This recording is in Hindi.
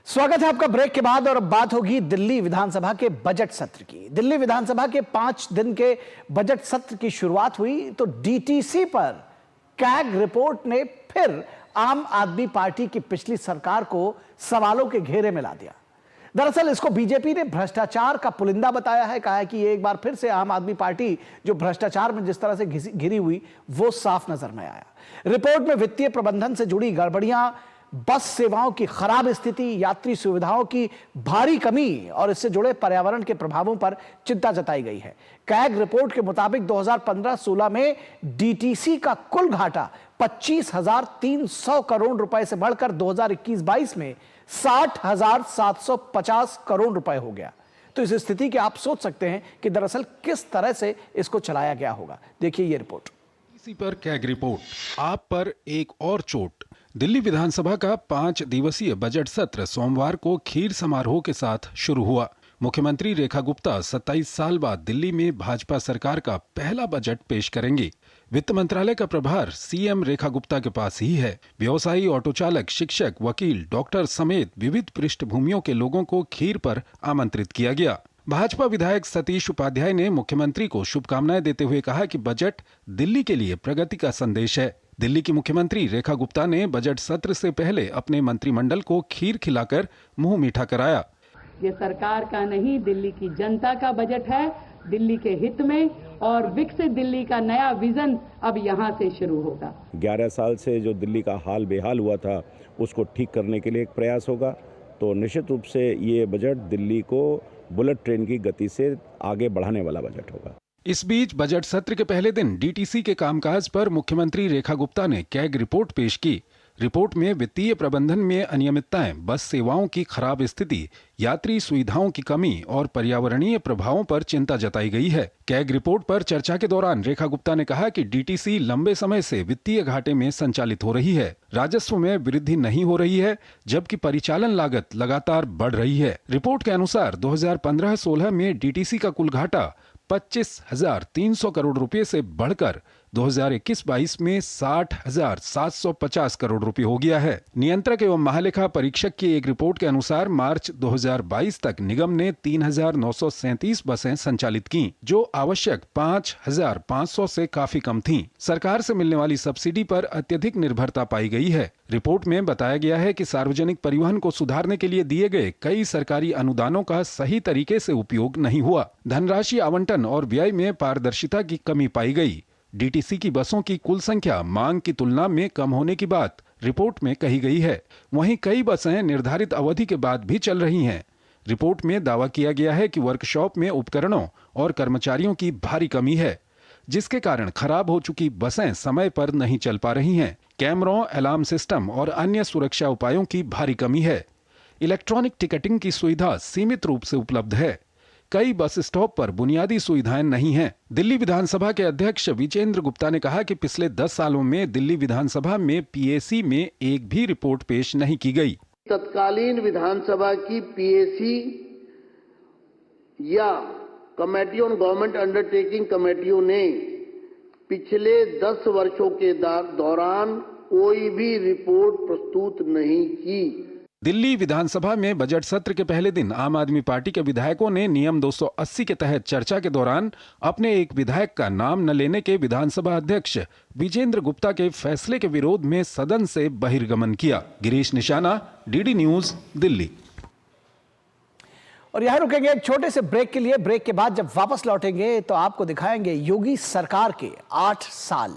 स्वागत है आपका ब्रेक के बाद। और अब बात होगी दिल्ली विधानसभा के बजट सत्र की। दिल्ली विधानसभा के 5 दिन के बजट सत्र की शुरुआत हुई तो डीटीसी पर कैग रिपोर्ट ने फिर आम आदमी पार्टी की पिछली सरकार को सवालों के घेरे में ला दिया। दरअसल इसको बीजेपी ने भ्रष्टाचार का पुलिंदा बताया है। कहा है कि एक बार फिर से आम आदमी पार्टी जो भ्रष्टाचार में जिस तरह से घिरी हुई वो साफ नजर में आया। रिपोर्ट में वित्तीय प्रबंधन से जुड़ी गड़बड़ियां, बस सेवाओं की खराब स्थिति, यात्री सुविधाओं की भारी कमी और इससे जुड़े पर्यावरण के प्रभावों पर चिंता जताई गई है। कैग रिपोर्ट के मुताबिक 2015-16 में डीटीसी का कुल घाटा 25,300 करोड़ रुपए से बढ़कर 2021-22 में 60,750 करोड़ रुपए हो गया। तो इस स्थिति के आप सोच सकते हैं कि दरअसल किस तरह से इसको चलाया गया होगा। देखिए ये रिपोर्ट। इसी पर कैग रिपोर्ट, आप पर एक और चोट। दिल्ली विधानसभा का 5 दिवसीय बजट सत्र सोमवार को खीर समारोह के साथ शुरू हुआ। मुख्यमंत्री रेखा गुप्ता 27 साल बाद दिल्ली में भाजपा सरकार का पहला बजट पेश करेंगी। वित्त मंत्रालय का प्रभार सीएम रेखा गुप्ता के पास ही है। व्यवसायी, ऑटो चालक, शिक्षक, वकील, डॉक्टर समेत विविध पृष्ठभूमियों के लोगों को खीर पर आमंत्रित किया गया। भाजपा विधायक सतीश उपाध्याय ने मुख्यमंत्री को शुभकामनाएं देते हुए कहा कि बजट दिल्ली के लिए प्रगति का संदेश है। दिल्ली की मुख्यमंत्री रेखा गुप्ता ने बजट सत्र से पहले अपने मंत्रिमंडल को खीर खिलाकर मुंह मीठा कराया। ये सरकार का नहीं, दिल्ली की जनता का बजट है, दिल्ली के हित में, और विकसित दिल्ली का नया विजन अब यहाँ से शुरू होगा। 11 साल से जो दिल्ली का हाल बेहाल हुआ था उसको ठीक करने के लिए एक प्रयास होगा। तो निश्चित रूप से ये बजट दिल्ली को बुलेट ट्रेन की गति से आगे बढ़ाने वाला बजट होगा। इस बीच बजट सत्र के पहले दिन डीटीसी के कामकाज पर मुख्यमंत्री रेखा गुप्ता ने कैग रिपोर्ट पेश की। रिपोर्ट में वित्तीय प्रबंधन में अनियमितताएं, बस सेवाओं की खराब स्थिति, यात्री सुविधाओं की कमी और पर्यावरणीय प्रभावों पर चिंता जताई गई है। कैग रिपोर्ट पर चर्चा के दौरान रेखा गुप्ता ने कहा कि डीटीसी लंबे समय से वित्तीय घाटे में संचालित हो रही है। राजस्व में वृद्धि नहीं हो रही है, जबकि परिचालन लागत लगातार बढ़ रही है। रिपोर्ट के अनुसार 2015-16 में डीटीसी का कुल घाटा 25,300 करोड़ रुपए से बढ़कर 2021-22 में 60,750 करोड़ रुपए हो गया है। नियंत्रक एवं महालेखा परीक्षक की एक रिपोर्ट के अनुसार मार्च 2022 तक निगम ने 3,937 बसें संचालित की, जो आवश्यक 5,500 से काफी कम थीं। सरकार से मिलने वाली सब्सिडी पर अत्यधिक निर्भरता पाई गई है। रिपोर्ट में बताया गया है कि सार्वजनिक परिवहन को सुधारने के लिए दिए गए कई सरकारी अनुदानों का सही तरीके से उपयोग नहीं हुआ। धनराशि आवंटन और व्यय में पारदर्शिता की कमी पाई गई। डीटीसी की बसों की कुल संख्या मांग की तुलना में कम होने की बात रिपोर्ट में कही गई है। वहीं कई बसें निर्धारित अवधि के बाद भी चल रही हैं। रिपोर्ट में दावा किया गया है कि वर्कशॉप में उपकरणों और कर्मचारियों की भारी कमी है, जिसके कारण खराब हो चुकी बसें समय पर नहीं चल पा रही हैं। कैमरों, अलार्म सिस्टम और अन्य सुरक्षा उपायों की भारी कमी है। इलेक्ट्रॉनिक टिकटिंग की सुविधा सीमित रूप से उपलब्ध है। कई बस स्टॉप पर बुनियादी सुविधाएं नहीं हैं। दिल्ली विधानसभा के अध्यक्ष विजेंद्र गुप्ता ने कहा कि पिछले 10 सालों में दिल्ली विधानसभा में पीएसी में एक भी रिपोर्ट पेश नहीं की गई। तत्कालीन विधानसभा की पीएसी या कमेटी ऑन गवर्नमेंट अंडरटेकिंग कमेटियों ने पिछले 10 वर्षों के दौरान कोई भी रिपोर्ट प्रस्तुत नहीं की। दिल्ली विधानसभा में बजट सत्र के पहले दिन आम आदमी पार्टी के विधायकों ने नियम 280 के तहत चर्चा के दौरान अपने एक विधायक का नाम न लेने के विधानसभा अध्यक्ष विजेंद्र गुप्ता के फैसले के विरोध में सदन से बहिर्गमन किया। गिरीश निशाना, डीडी न्यूज, दिल्ली। और यहां रुकेंगे एक छोटे से ब्रेक के लिए। ब्रेक के बाद जब वापस लौटेंगे तो आपको दिखाएंगे योगी सरकार के 8 साल।